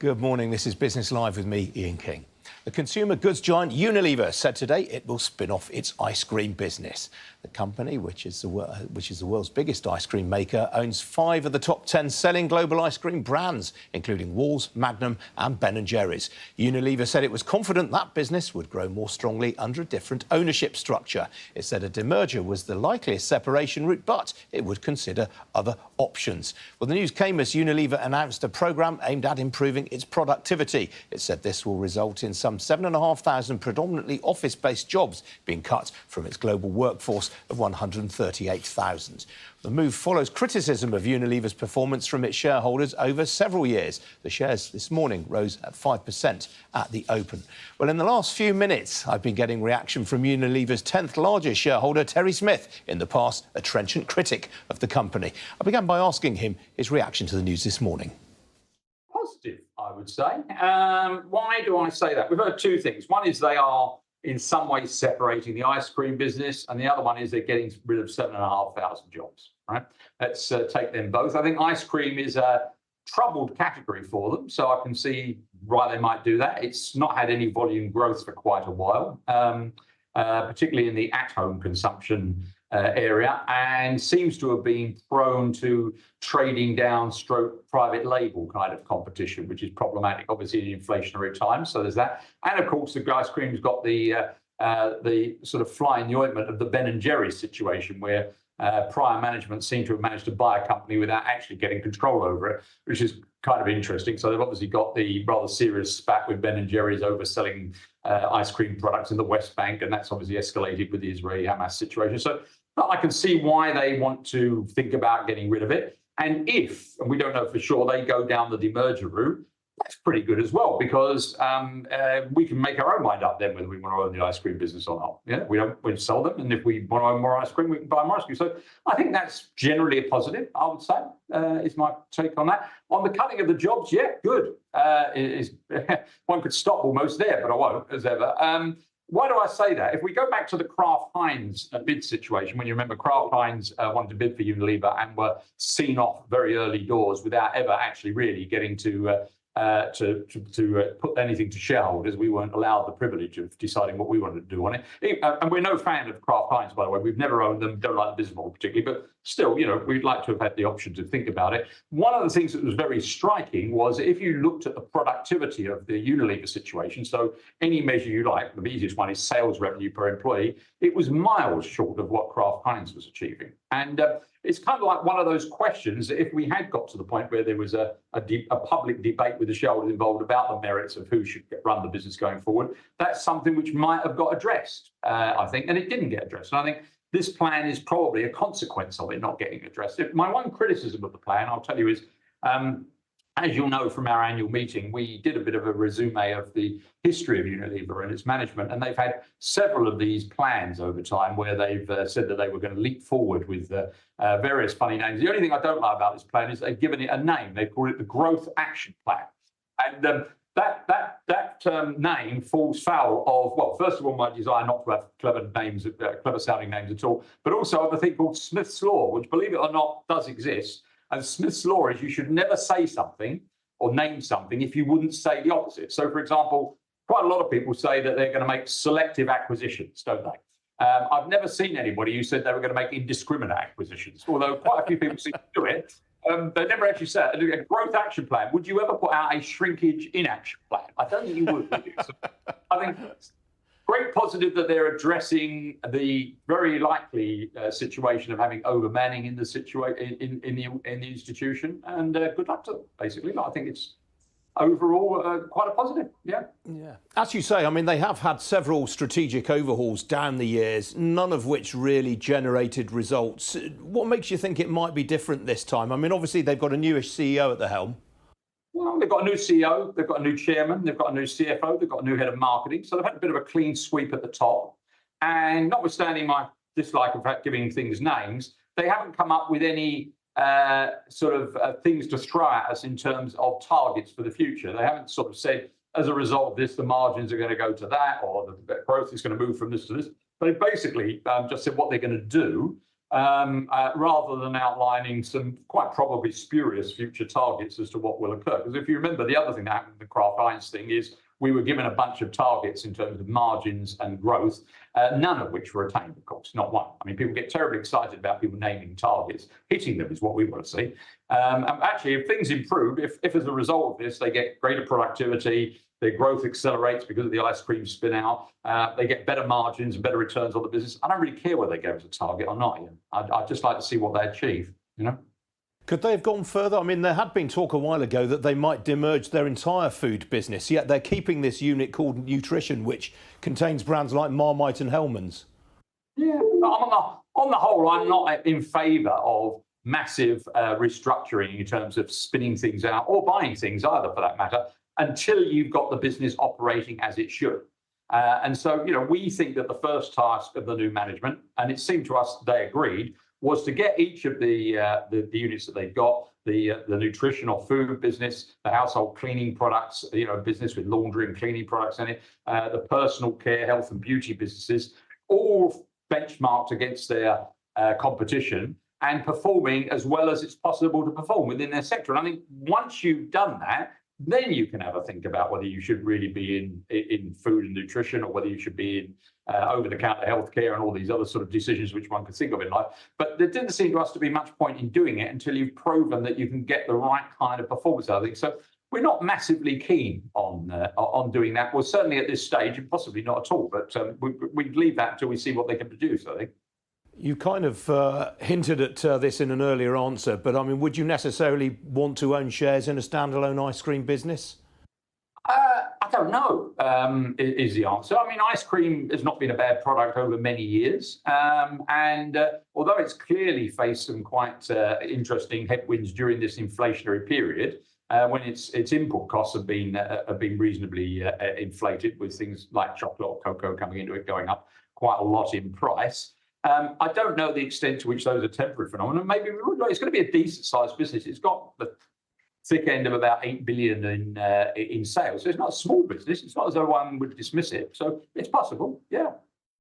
Good morning. This is Business Live with me, Ian King. The consumer goods giant Unilever said today it will spin off its ice cream business. The company, which is the world's biggest ice cream maker, owns 5 of the top 10 selling global ice cream brands, including Wall's, Magnum and Ben & Jerry's. Unilever said it was confident that business would grow more strongly under a different ownership structure. It said a demerger was the likeliest separation route, but it would consider other options. Well, the news came as Unilever announced a programme aimed at improving its productivity. It said this will result in some 7,500 predominantly office-based jobs being cut from its global workforce of 138,000. The move follows criticism of Unilever's performance from its shareholders over several years. The shares this morning rose at 5% at the open. Well, in the last few minutes, I've been getting reaction from Unilever's 10th largest shareholder, Terry Smith, in the past a trenchant critic of the company. I began by asking him his reaction to the news this morning. Positive, I would say. Why do I say that? We've heard two things. One is they are in some ways separating the ice cream business, and the other one is they're getting rid of 7,500 jobs. Right? Let's take them both. I think ice cream is a troubled category for them, so I can see why they might do that. It's not had any volume growth for quite a while, particularly in the at-home consumption area, and seems to have been prone to trading down stroke private label kind of competition, which is problematic, obviously, in inflationary times. So there's that. And of course, the ice cream's got the sort of fly in the ointment of the Ben & Jerry's situation, where prior management seem to have managed to buy a company without actually getting control over it, which is kind of interesting. So they've obviously got the rather serious spat with Ben & Jerry's overselling ice cream products in the West Bank, and that's obviously escalated with the Israeli-Hamas situation. So I can see why they want to think about getting rid of it. And if, and we don't know for sure, they go down the demerger route, that's pretty good as well, because we can make our own mind up then whether we want to own the ice cream business or not. Yeah, we sell them, and if we want to own more ice cream, we can buy more ice cream. So I think that's generally a positive, I would say, is my take on that. On the cutting of the jobs, yeah, good. One could stop almost there, but I won't, as ever. Why do I say that? If we go back to the Kraft Heinz bid situation, when you remember Kraft Heinz wanted to bid for Unilever and were seen off very early doors without ever actually really getting to put anything to shareholders. We weren't allowed the privilege of deciding what we wanted to do on it. And we're no fan of Kraft Heinz, by the way. We've never owned them, don't like the business model particularly, but still, you know, we'd like to have had the option to think about it. One of the things that was very striking was if you looked at the productivity of the Unilever situation, so any measure you like, the easiest one is sales revenue per employee, it was miles short of what Kraft Heinz was achieving. And it's kind of like one of those questions that if we had got to the point where there was a public debate with the shareholders involved about the merits of who should run the business going forward, that's something which might have got addressed, I think, and it didn't get addressed. And I think this plan is probably a consequence of it not getting addressed. My one criticism of the plan, I'll tell you, is as you'll know from our annual meeting, we did a bit of a resume of the history of Unilever and its management, and they've had several of these plans over time where they've said that they were going to leap forward with various funny names. The only thing I don't like about this plan is they've given it a name. They've called it the Growth Action Plan. And that name falls foul of, well, first of all, my desire not to have clever sounding names at all, but also of a thing called Smith's Law, which, believe it or not, does exist. And Smith's Law is you should never say something or name something if you wouldn't say the opposite. So, for example, quite a lot of people say that they're going to make selective acquisitions, don't they? I've never seen anybody who said they were going to make indiscriminate acquisitions, although quite a few people seem to do it. They never actually said a growth action plan. Would you ever put out a shrinkage inaction plan? I don't think you would you? So I think great positive that they're addressing the very likely situation of having overmanning in the in the institution, and good luck to them, basically. But I think it's overall quite a positive. Yeah. As you say, I mean, they have had several strategic overhauls down the years, none of which really generated results. What makes you think it might be different this time? I mean, obviously they've got a newish CEO at the helm. Well, they've got a new CEO, they've got a new chairman, they've got a new CFO, they've got a new head of marketing. So they've had a bit of a clean sweep at the top. And notwithstanding my dislike of giving things names, they haven't come up with any things to throw at us in terms of targets for the future. They haven't sort of said, as a result of this, the margins are going to go to that, or the growth is going to move from this to this. They basically just said what they're going to do. rather than outlining some quite probably spurious future targets as to what will occur. Because if you remember, the other thing that happened with the Kraft Heinz thing is we were given a bunch of targets in terms of margins and growth, none of which were attained, of course, not one. I mean, people get terribly excited about people naming targets. Hitting them is what we want to see. And actually, if things improve, if as a result of this, they get greater productivity, their growth accelerates because of the ice cream spin out, they get better margins and better returns on the business. I don't really care whether they go as a target or not. I'd just like to see what they achieve, you know? Could they have gone further? I mean, there had been talk a while ago that they might demerge their entire food business, yet they're keeping this unit called Nutrition, which contains brands like Marmite and Hellmann's. Yeah, on the whole, I'm not in favour of massive restructuring in terms of spinning things out or buying things either, for that matter, until you've got the business operating as it should. And so, you know, we think that the first task of the new management, and it seemed to us they agreed, was to get each of the units that they've got, the nutritional food business, the household cleaning products, you know, business with laundry and cleaning products in it, the personal care, health and beauty businesses, all benchmarked against their competition and performing as well as it's possible to perform within their sector. And I think once you've done that, then you can have a think about whether you should really be in food and nutrition, or whether you should be in over-the-counter healthcare and all these other sort of decisions which one could think of in life. But there didn't seem to us to be much point in doing it until you've proven that you can get the right kind of performance out of it. So we're not massively keen on doing that. Well, certainly at this stage, and possibly not at all. But we'd leave that until we see what they can produce, I think. You kind of hinted at this in an earlier answer, but I mean, would you necessarily want to own shares in a standalone ice cream business? I don't know, is the answer. I mean, ice cream has not been a bad product over many years. And although it's clearly faced some quite interesting headwinds during this inflationary period, when its input costs have been reasonably inflated, with things like chocolate or cocoa coming into it going up quite a lot in price. I don't know the extent to which those are temporary phenomena. Maybe we would. It's going to be a decent-sized business. It's got the thick end of about 8 billion in sales. So it's not a small business. It's not as though one would dismiss it. So it's possible, yeah.